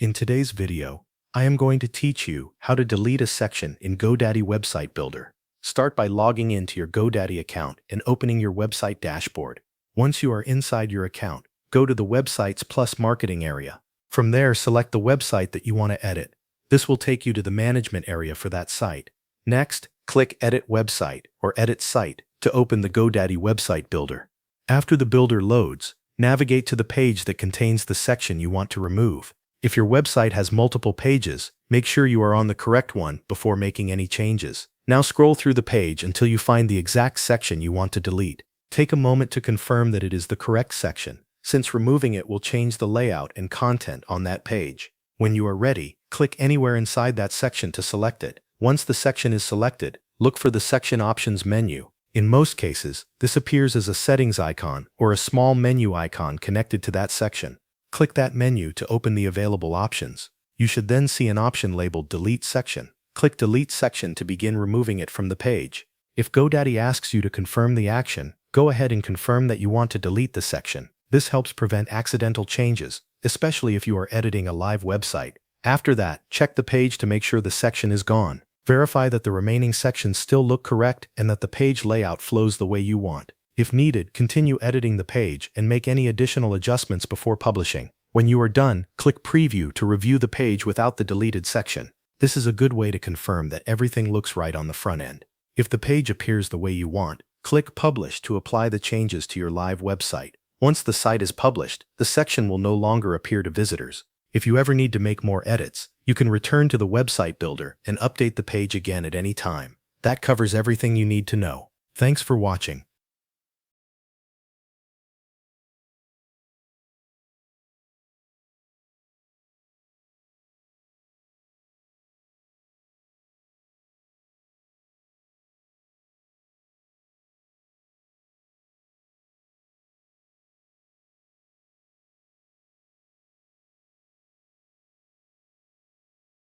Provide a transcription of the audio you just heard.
In today's video, I am going to teach you how to delete a section in GoDaddy Website Builder. Start by logging into your GoDaddy account and opening your website dashboard. Once you are inside your account, go to the Websites Plus Marketing area. From there, select the website that you want to edit. This will take you to the management area for that site. Next, click Edit Website or Edit Site to open the GoDaddy Website Builder. After the builder loads, navigate to the page that contains the section you want to remove. If your website has multiple pages, make sure you are on the correct one before making any changes. Now scroll through the page until you find the exact section you want to delete. Take a moment to confirm that it is the correct section, since removing it will change the layout and content on that page. When you are ready, click anywhere inside that section to select it. Once the section is selected, look for the Section Options menu. In most cases, this appears as a settings icon or a small menu icon connected to that section. Click that menu to open the available options. You should then see an option labeled Delete Section. Click Delete Section to begin removing it from the page. If GoDaddy asks you to confirm the action, go ahead and confirm that you want to delete the section. This helps prevent accidental changes, especially if you are editing a live website. After that, check the page to make sure the section is gone. Verify that the remaining sections still look correct and that the page layout flows the way you want. If needed, continue editing the page and make any additional adjustments before publishing. When you are done, click Preview to review the page without the deleted section. This is a good way to confirm that everything looks right on the front end. If the page appears the way you want, click Publish to apply the changes to your live website. Once the site is published, the section will no longer appear to visitors. If you ever need to make more edits, you can return to the website builder and update the page again at any time. That covers everything you need to know. Thanks for watching.